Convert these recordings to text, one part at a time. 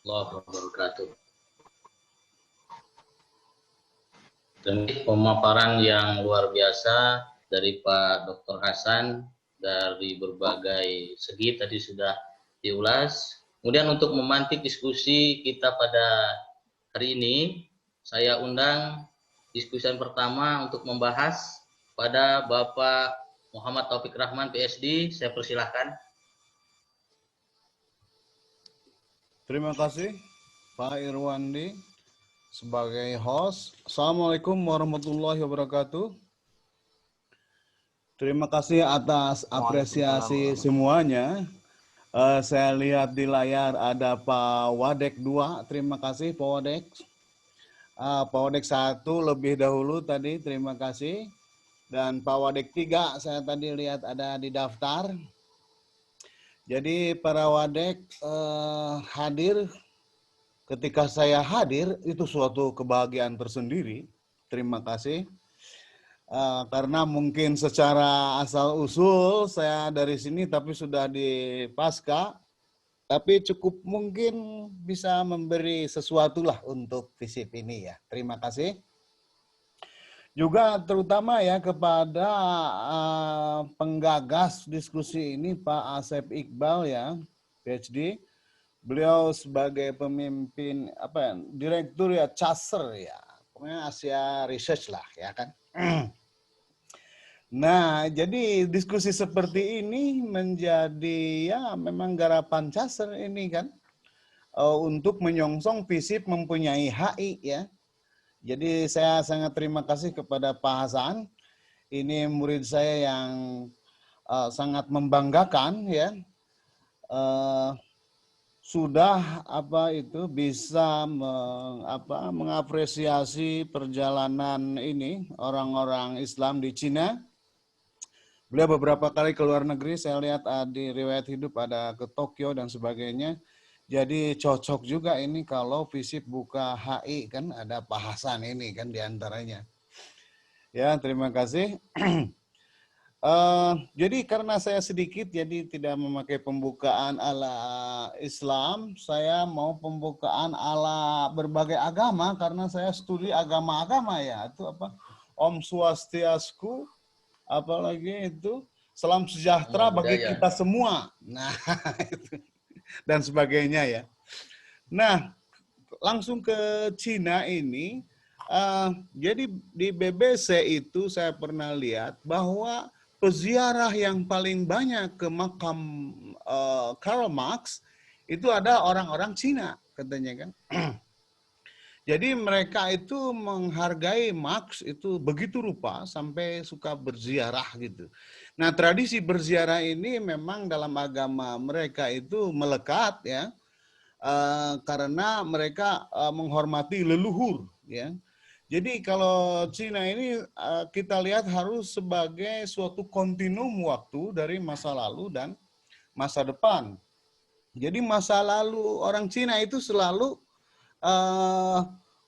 warahmatullahi wabarakatuh. Demi pemaparan yang luar biasa dari Pak Dr. Hasan dari berbagai segi tadi sudah diulas. Kemudian untuk memantik diskusi kita pada hari ini, saya undang diskusi pertama untuk membahas pada Bapak Muhammad Taufik Rahman, PSD. Saya persilahkan. Terima kasih Pak Irwandi sebagai host. Assalamualaikum warahmatullahi wabarakatuh. Terima kasih atas apresiasi semuanya. Saya lihat di layar ada Pak Wadek 2. Terima kasih Pak Wadek. Pak Wadek 1 lebih dahulu tadi, terima kasih. Dan Pak Wadek 3 saya tadi lihat ada di daftar. Jadi para Wadek hadir. Ketika saya hadir, itu suatu kebahagiaan tersendiri. Terima kasih. Karena mungkin secara asal-usul saya dari sini, tapi sudah di Pasca. Tapi cukup mungkin bisa memberi sesuatu lah untuk FISIP ini ya. Terima kasih. Juga terutama ya kepada penggagas diskusi ini Pak Asep Iqbal ya, PhD. Beliau sebagai pemimpin direktur ya Chaser ya, pokoknya Asia Research lah ya kan. Nah, jadi diskusi seperti ini menjadi ya memang garapan Chaser ini kan untuk menyongsong FISIP mempunyai HI ya. Jadi saya sangat terima kasih kepada Pak Hasan. Ini murid saya yang sangat membanggakan ya. Sudah bisa mengapresiasi perjalanan ini orang-orang Islam di Cina. Beliau beberapa kali ke luar negeri, saya lihat di riwayat hidup ada ke Tokyo dan sebagainya. Jadi cocok juga ini kalau FISIP buka HI kan ada Pak Hasan ini kan diantaranya. Ya terima kasih. Jadi karena saya sedikit, jadi tidak memakai pembukaan ala Islam, saya mau pembukaan ala berbagai agama karena saya studi agama-agama ya. Itu apa? Om Swastiastu, apalagi itu salam sejahtera bagi kita semua. Nah, itu. Dan sebagainya ya. Nah, langsung ke Cina ini. Jadi di BBC itu saya pernah lihat bahwa peziarah yang paling banyak ke makam Karl Marx itu ada orang-orang Cina katanya kan. Jadi mereka itu menghargai Marx itu begitu rupa sampai suka berziarah gitu. Nah tradisi berziarah ini memang dalam agama mereka itu melekat ya, karena mereka menghormati leluhur ya. Jadi kalau Cina ini kita lihat harus sebagai suatu kontinum waktu dari masa lalu dan masa depan. Jadi masa lalu orang Cina itu selalu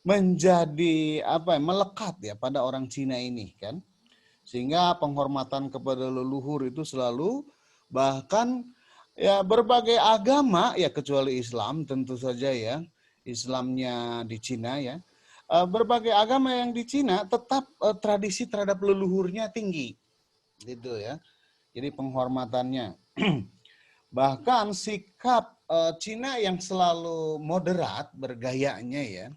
menjadi melekat ya pada orang Cina ini kan. Sehingga penghormatan kepada leluhur itu selalu, bahkan ya berbagai agama ya kecuali Islam tentu saja ya. Islamnya di Cina ya. Berbagai agama yang di Cina tetap tradisi terhadap leluhurnya tinggi, gitu ya. Jadi penghormatannya. Bahkan sikap Cina yang selalu moderat bergayanya ya.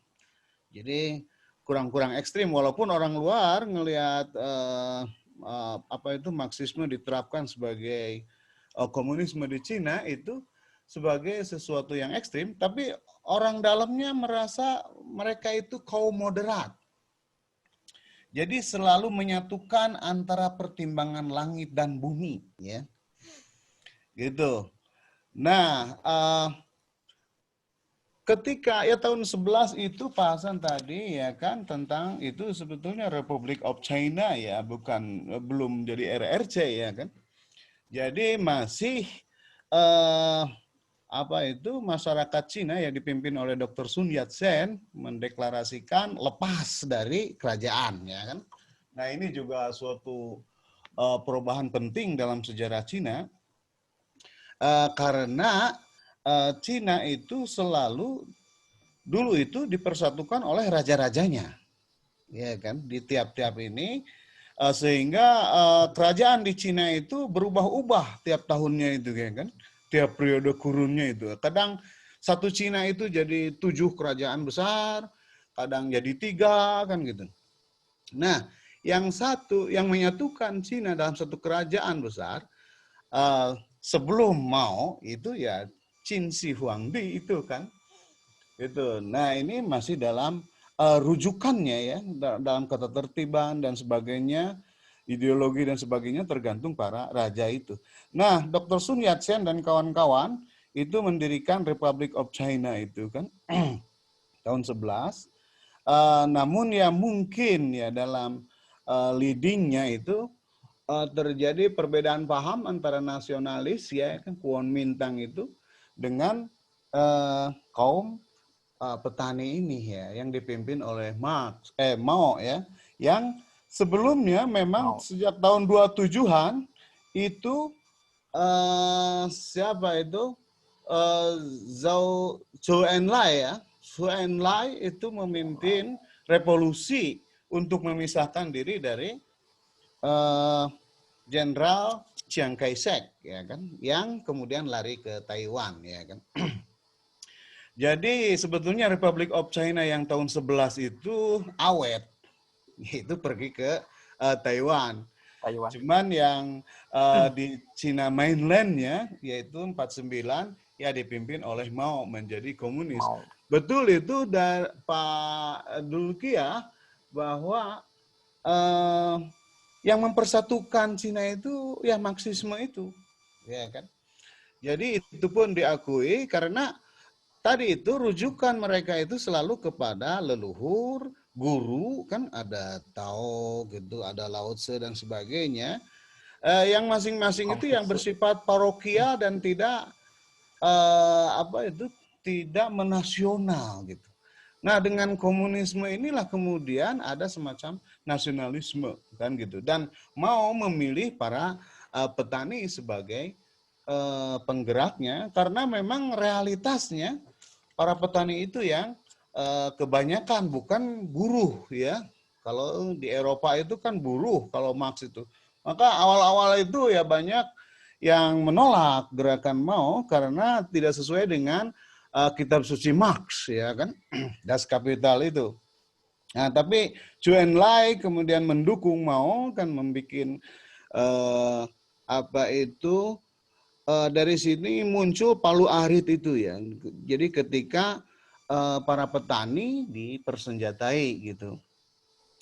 Jadi kurang-kurang ekstrim, walaupun orang luar ngelihat Marxisme diterapkan sebagai komunisme di Cina itu sebagai sesuatu yang ekstrim, tapi orang dalamnya merasa mereka itu kaum moderat. Jadi selalu menyatukan antara pertimbangan langit dan bumi, ya. Gitu. Nah, ketika ya tahun 11 itu Pak Hasan tadi ya kan tentang itu sebetulnya Republic of China ya, belum jadi RRC ya kan. Jadi masih masyarakat Cina yang dipimpin oleh Dr. Sun Yat-sen mendeklarasikan lepas dari kerajaan ya kan. Nah, ini juga suatu perubahan penting dalam sejarah Cina karena Cina itu selalu dulu itu dipersatukan oleh raja-rajanya, ya kan, di tiap-tiap ini, sehingga kerajaan di Cina itu berubah-ubah tiap tahunnya itu, ya kan, tiap periode kurunnya itu. Kadang satu Cina itu jadi 7 kerajaan besar, kadang jadi 3 kan gitu. Nah, yang satu yang menyatukan Cina dalam satu kerajaan besar sebelum Mao itu ya Qin Shi Huangdi itu kan. Itu. Nah, ini masih dalam rujukannya ya, dalam ketertiban dan sebagainya, ideologi dan sebagainya tergantung para raja itu. Nah, Dr. Sun Yat-sen dan kawan-kawan itu mendirikan Republic of China itu kan tahun 11. Namun ya mungkin ya dalam leadingnya itu terjadi perbedaan paham antara nasionalis ya kan Kuomintang itu dengan kaum petani ini ya yang dipimpin oleh Mao ya, yang sebelumnya memang sejak tahun 27-an itu siapa itu Zhou Enlai ya, Zhou Enlai itu memimpin revolusi untuk memisahkan diri dari Jenderal Chiang Kai-shek ya kan, yang kemudian lari ke Taiwan ya kan. Jadi sebetulnya Republic of China yang tahun 11 itu awet, itu pergi ke Taiwan. Cuman yang di Cina mainlandnya yaitu 49 ya dipimpin oleh Mao menjadi komunis. Betul itu dari Pak Dulkia bahwa yang mempersatukan Cina itu ya Marxisme itu, ya kan. Jadi itu pun diakui karena tadi itu rujukan mereka itu selalu kepada leluhur, guru, kan ada Tao gitu, ada Lao Tse dan sebagainya. Yang masing-masing itu yang bersifat parokial dan tidak tidak menasional gitu. Nah, dengan komunisme inilah kemudian ada semacam nasionalisme kan gitu, dan mau memilih para petani sebagai penggeraknya karena memang realitasnya para petani itu yang kebanyakan bukan buruh ya. Kalau di Eropa itu kan buruh kalau Marx itu. Maka awal-awal itu ya banyak yang menolak gerakan Mao karena tidak sesuai dengan kitab suci Marx ya kan. Das Kapital itu. Nah, tapi Zhou Enlai kemudian mendukung Mao kan membuat dari sini muncul Palu Arit itu ya. Jadi ketika para petani dipersenjatai gitu.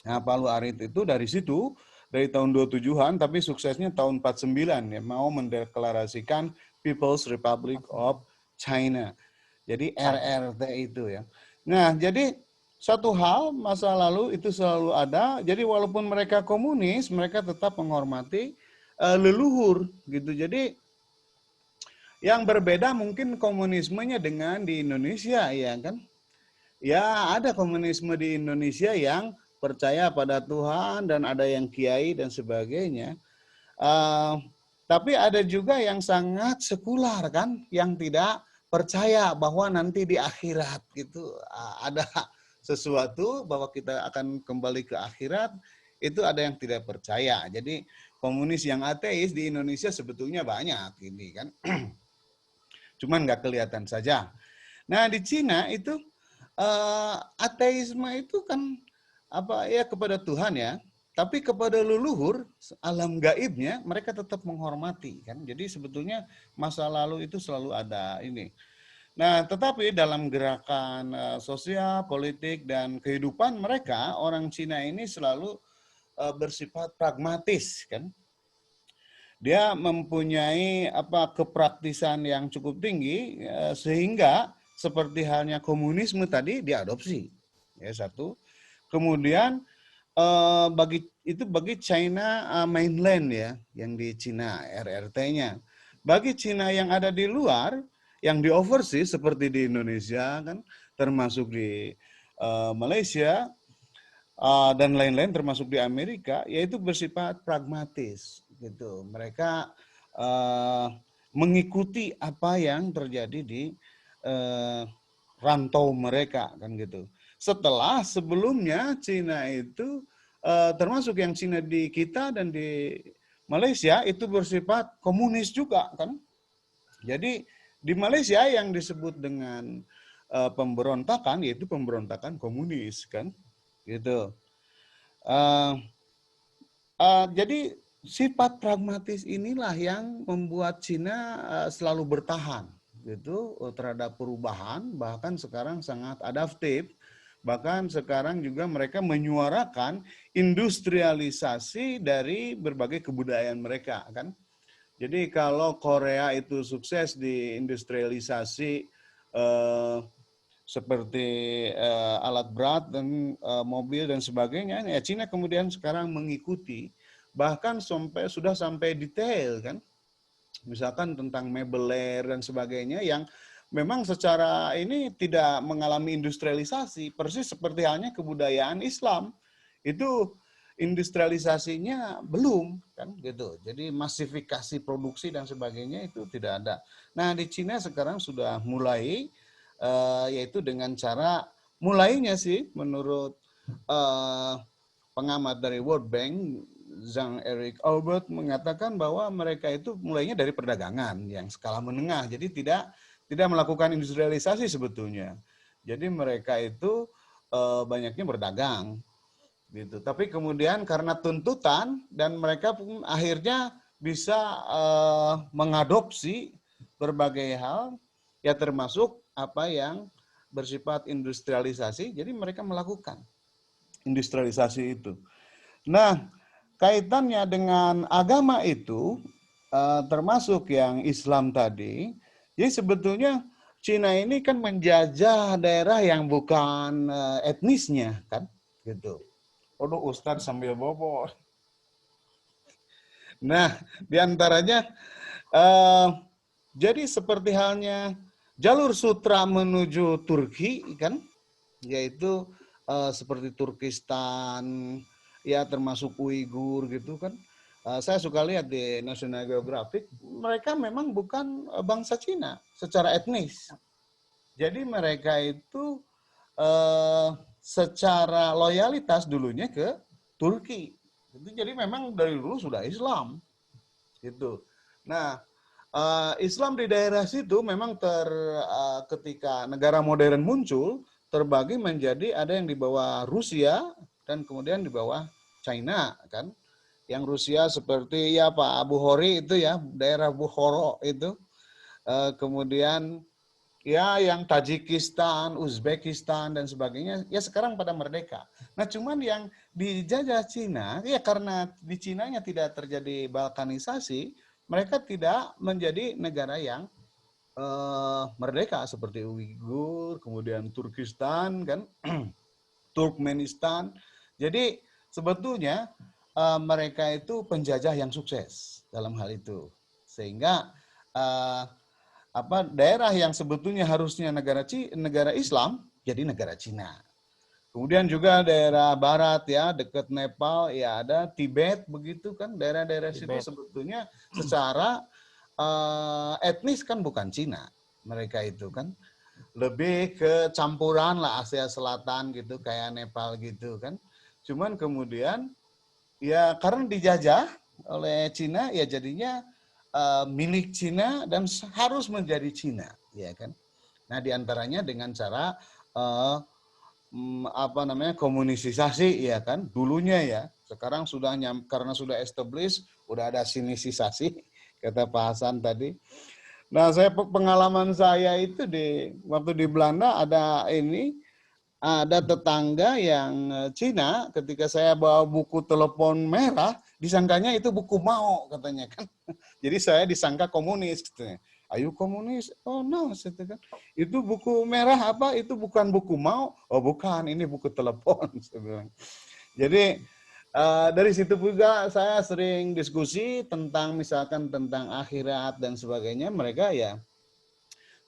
Nah, Palu Arit itu dari situ dari tahun 27-an tapi suksesnya tahun 49 ya mau mendeklarasikan People's Republic of China. Jadi RRT itu ya. Nah, jadi satu hal masa lalu itu selalu ada. Jadi walaupun mereka komunis, mereka tetap menghormati leluhur gitu. Jadi yang berbeda mungkin komunismenya dengan di Indonesia ya kan. Ya ada komunisme di Indonesia yang percaya pada Tuhan dan ada yang kiai dan sebagainya. Tapi ada juga yang sangat sekular kan, yang tidak percaya bahwa nanti di akhirat gitu ada sesuatu bahwa kita akan kembali ke akhirat, itu ada yang tidak percaya. Jadi komunis yang ateis di Indonesia sebetulnya banyak ini kan. Cuman nggak kelihatan saja. Nah di Cina itu ateisme itu kan kepada Tuhan ya, tapi kepada leluhur alam gaibnya mereka tetap menghormati kan. Jadi sebetulnya masa lalu itu selalu ada ini. Nah, tetapi dalam gerakan sosial, politik dan kehidupan mereka orang Cina ini selalu bersifat pragmatis kan. Dia mempunyai kepraktisan yang cukup tinggi sehingga seperti halnya komunisme tadi diadopsi ya satu. Kemudian bagi China mainland ya yang di Cina RRT-nya. Bagi Cina yang ada di luar yang di overseas seperti di Indonesia kan termasuk di Malaysia dan lain-lain termasuk di Amerika yaitu bersifat pragmatis gitu. Mereka mengikuti apa yang terjadi di rantau mereka kan gitu. Setelah sebelumnya Cina itu termasuk yang Cina di kita dan di Malaysia itu bersifat komunis juga kan. Jadi di Malaysia yang disebut dengan pemberontakan yaitu pemberontakan komunis kan gitu. Jadi sifat pragmatis inilah yang membuat Cina selalu bertahan gitu terhadap perubahan, bahkan sekarang sangat adaptif. Bahkan sekarang juga mereka menyuarakan industrialisasi dari berbagai kebudayaan mereka kan. Jadi kalau Korea itu sukses di industrialisasi seperti alat berat dan mobil dan sebagainya, ya Cina kemudian sekarang mengikuti, bahkan sudah sampai detail kan, misalkan tentang mebeler dan sebagainya yang memang secara ini tidak mengalami industrialisasi, persis seperti halnya kebudayaan Islam itu industrialisasinya belum kan gitu. Jadi masifikasi produksi dan sebagainya itu tidak ada. Nah di Cina sekarang sudah mulai yaitu dengan cara mulainya sih menurut pengamat dari World Bank Jean-Eric Albert mengatakan bahwa mereka itu mulainya dari perdagangan yang skala menengah. Jadi tidak melakukan industrialisasi sebetulnya. Jadi mereka itu banyaknya berdagang gitu. Tapi kemudian karena tuntutan dan mereka pun akhirnya bisa mengadopsi berbagai hal ya termasuk apa yang bersifat industrialisasi. Jadi mereka melakukan industrialisasi itu. Nah, kaitannya dengan agama itu termasuk yang Islam tadi. Jadi sebetulnya Cina ini kan menjajah daerah yang bukan etnisnya kan gitu. Aduh, Ustadz sambil bobo. Nah, diantaranya jadi seperti halnya jalur sutra menuju Turki kan, yaitu seperti Turkistan, ya termasuk Uighur gitu kan. Saya suka lihat di National Geographic, mereka memang bukan bangsa Cina secara etnis. Jadi mereka itu secara loyalitas dulunya ke Turki. Jadi memang dari dulu sudah Islam. Gitu. Nah, Islam di daerah situ memang ketika negara modern muncul, terbagi menjadi ada yang di bawah Rusia dan kemudian di bawah China kan. Yang Rusia seperti ya Pak Bukhari itu ya, daerah Bukhara itu. Kemudian ya yang Tajikistan, Uzbekistan dan sebagainya ya sekarang pada merdeka. Nah cuman yang dijajah Cina ya karena di Cinanya tidak terjadi balkanisasi, mereka tidak menjadi negara yang merdeka seperti Uighur, kemudian Turkistan kan, Turkmenistan. Jadi sebetulnya mereka itu penjajah yang sukses dalam hal itu. Sehingga daerah yang sebetulnya harusnya negara Islam jadi negara Cina. Kemudian juga daerah barat ya dekat Nepal ya ada Tibet begitu kan, daerah-daerah situ sebetulnya secara etnis kan bukan Cina mereka itu kan, lebih ke campuran lah Asia Selatan gitu kayak Nepal gitu kan. Cuman kemudian ya karena dijajah oleh Cina ya jadinya milik Cina dan harus menjadi Cina, ya kan? Nah, diantaranya dengan cara komunisasi, ya kan? Dulunya ya, sekarang sudah karena sudah established, udah ada sinisisasi, kata Pak Hasan tadi. Nah, pengalaman saya itu waktu di Belanda ada tetangga yang Cina, ketika saya bawa buku telepon merah, disangkanya itu buku Mao katanya kan. Jadi saya disangka komunis katanya. Ayo komunis? Oh no, kan. Itu buku merah apa? Itu bukan buku Mao? Oh bukan, ini buku telepon. Jadi dari situ juga saya sering diskusi tentang misalkan tentang akhirat dan sebagainya. Mereka ya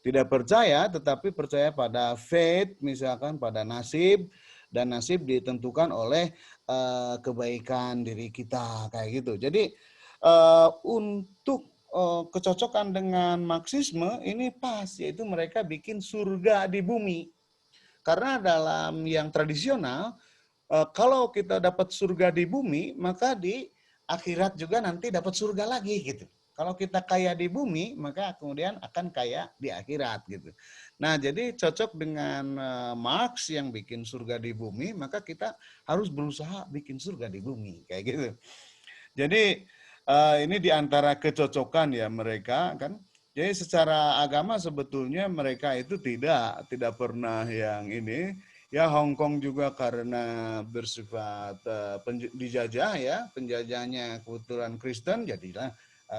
tidak percaya, tetapi percaya pada fate, misalkan pada nasib, dan nasib ditentukan oleh kebaikan diri kita, kayak gitu. Jadi untuk kecocokan dengan Marxisme ini pas, yaitu mereka bikin surga di bumi. Karena dalam yang tradisional, kalau kita dapat surga di bumi, maka di akhirat juga nanti dapat surga lagi gitu. Kalau kita kaya di bumi, maka kemudian akan kaya di akhirat gitu. Nah, jadi cocok dengan Marx yang bikin surga di bumi, maka kita harus berusaha bikin surga di bumi kayak gitu. Jadi ini diantara kecocokan ya mereka kan. Jadi secara agama sebetulnya mereka itu tidak pernah yang ini. Ya Hong Kong juga karena bersifat dijajah ya, penjajahnya kebetulan Kristen, jadilah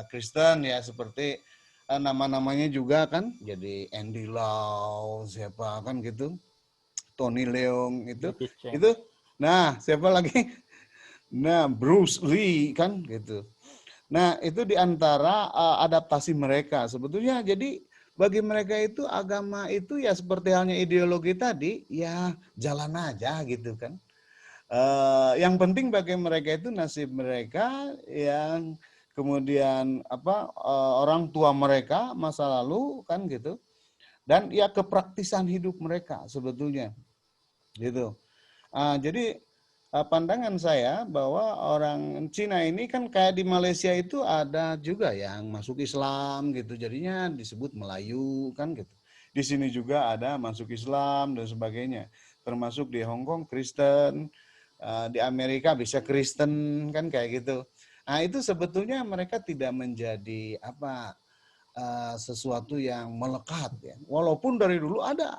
Kristen ya seperti nama-namanya juga kan, jadi Andy Lau siapa kan gitu, Tony Leung itu, nah siapa lagi, nah Bruce Lee kan gitu. Nah, itu diantara adaptasi mereka sebetulnya. Jadi bagi mereka itu agama itu ya seperti halnya ideologi tadi, ya jalan aja gitu kan. Yang penting bagi mereka itu nasib mereka yang kemudian orang tua mereka masa lalu kan gitu. Dan ya kepraktisan hidup mereka sebetulnya gitu. Jadi pandangan saya bahwa orang Cina ini kan kayak di Malaysia itu ada juga yang masuk Islam gitu, jadinya disebut Melayu kan gitu. Di sini juga ada masuk Islam dan sebagainya, termasuk di Hong Kong Kristen, di Amerika bisa Kristen kan kayak gitu. Nah itu sebetulnya mereka tidak menjadi sesuatu yang melekat ya, walaupun dari dulu ada.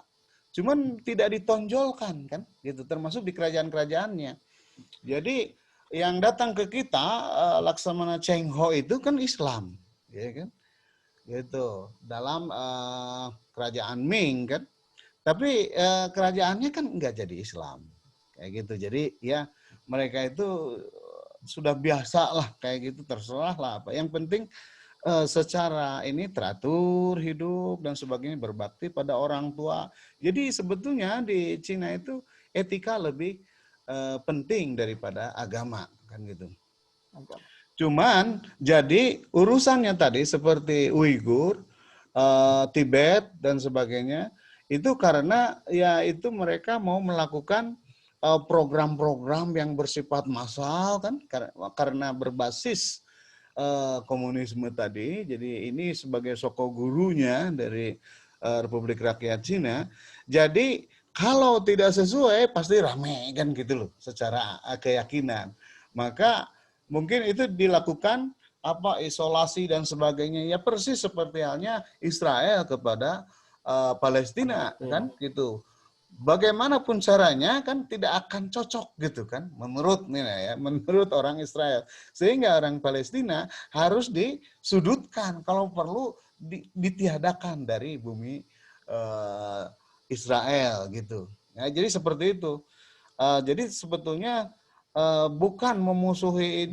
Cuman tidak ditonjolkan kan, gitu. Termasuk di kerajaan-kerajaannya. Jadi yang datang ke kita Laksamana Cheng Ho itu kan Islam, ya kan? Gitu. Dalam kerajaan Ming kan. Tapi kerajaannya kan enggak jadi Islam. Kayak gitu. Jadi ya mereka itu sudah biasa lah kayak gitu, terserah lah apa. Yang penting secara ini teratur hidup dan sebagainya, berbakti pada orang tua. Jadi sebetulnya di Cina itu etika lebih penting daripada agama kan gitu. Cuman jadi urusannya tadi seperti Uighur, Tibet dan sebagainya itu karena ya itu mereka mau melakukan program-program yang bersifat massal kan, karena berbasis komunisme tadi. Jadi ini sebagai soko gurunya dari Republik Rakyat Cina. Jadi kalau tidak sesuai pasti rame kan gitu loh secara keyakinan. Maka mungkin itu dilakukan isolasi dan sebagainya ya persis seperti halnya Israel kepada Palestina kan gitu. Bagaimanapun caranya kan tidak akan cocok gitu kan menurut menurut orang Israel, sehingga orang Palestina harus disudutkan, kalau perlu ditiadakan dari bumi Israel gitu ya. Jadi seperti itu. Jadi sebetulnya bukan memusuhi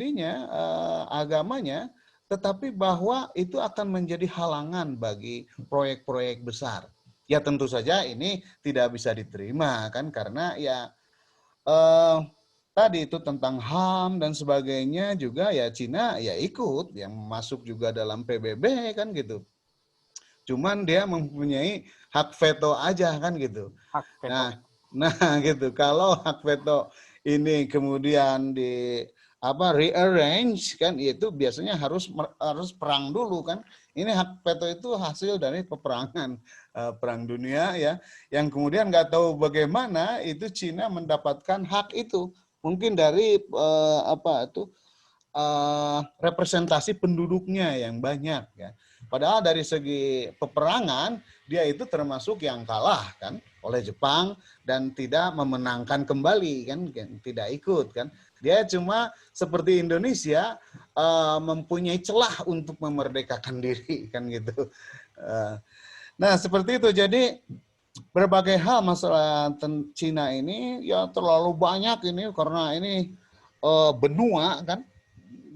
agamanya, tetapi bahwa itu akan menjadi halangan bagi proyek-proyek besar. Ya tentu saja ini tidak bisa diterima kan, karena ya tadi itu tentang HAM dan sebagainya juga ya Cina ya ikut yang masuk juga dalam PBB kan gitu. Cuman dia mempunyai hak veto aja kan gitu. Hak veto. Nah gitu. Kalau hak veto ini kemudian di rearrange kan, itu biasanya harus perang dulu kan. Ini hak veto itu hasil dari peperangan perang dunia ya, yang kemudian nggak tahu bagaimana itu Cina mendapatkan hak itu, mungkin dari representasi penduduknya yang banyak ya. Padahal dari segi peperangan dia itu termasuk yang kalah kan oleh Jepang dan tidak memenangkan kembali kan, tidak ikut kan. Dia cuma seperti Indonesia mempunyai celah untuk memerdekakan diri kan gitu. Nah seperti itu. Jadi berbagai hal masalah Cina ini ya terlalu banyak ini, karena ini benua kan,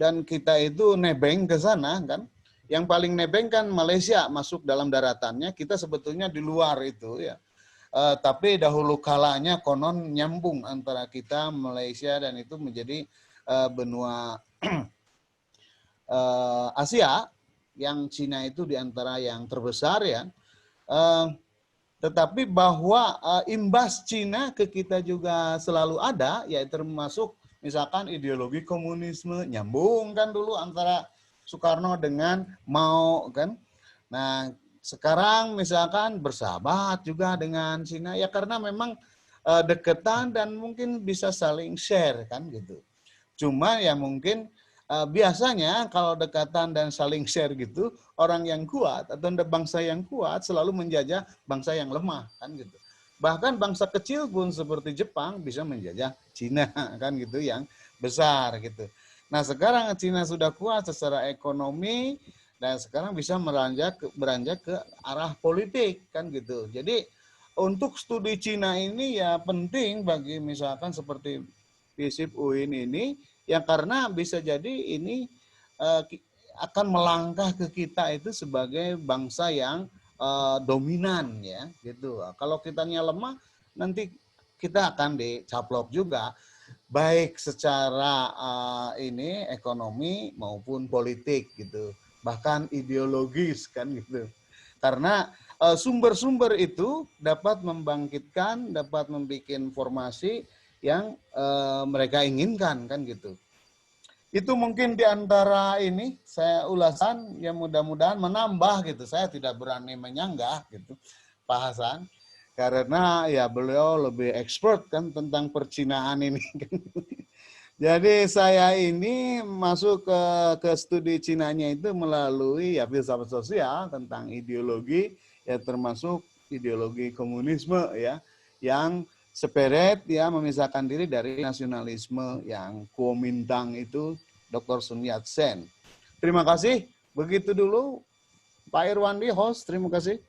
dan kita itu nebeng ke sana kan. Yang paling nebeng kan Malaysia masuk dalam daratannya, kita sebetulnya di luar itu ya. Tapi dahulu kalanya konon nyambung antara kita Malaysia dan itu menjadi benua Asia. yang Cina itu di antara yang terbesar ya. Tetapi bahwa imbas Cina ke kita juga selalu ada, ya termasuk misalkan ideologi komunisme, nyambung kan dulu antara Soekarno dengan Mao kan. Nah, sekarang misalkan bersahabat juga dengan Cina, ya karena memang deketan dan mungkin bisa saling share kan gitu. Cuma ya mungkin biasanya kalau dekatan dan saling share gitu, orang yang kuat atau bangsa yang kuat selalu menjajah bangsa yang lemah kan gitu. Bahkan bangsa kecil pun seperti Jepang bisa menjajah Cina kan gitu yang besar gitu. Nah sekarang Cina sudah kuat secara ekonomi dan sekarang bisa beranjak ke arah politik kan gitu. Jadi untuk studi Cina ini ya penting bagi misalkan seperti FISIP UIN ini ya karena bisa jadi ini akan melangkah ke kita itu sebagai bangsa yang dominan ya gitu. Kalau kitanya lemah nanti kita akan dicaplok juga baik secara ini ekonomi maupun politik gitu. Bahkan ideologis kan gitu. Karena sumber-sumber itu dapat membangkitkan, dapat membuat informasi yang mereka inginkan kan gitu. Itu mungkin di antara ini saya ulasan yang mudah-mudahan menambah gitu. Saya tidak berani menyanggah gitu Pak Hasan karena ya beliau lebih expert kan tentang percinaan ini. Jadi saya ini masuk ke studi Cinanya itu melalui ya filsafat sosial tentang ideologi ya termasuk ideologi komunisme ya yang seperet ya memisahkan diri dari nasionalisme yang Kuomintang itu Dr. Sun Yat-sen. Terima kasih. Begitu dulu Pak Irwandi host, terima kasih.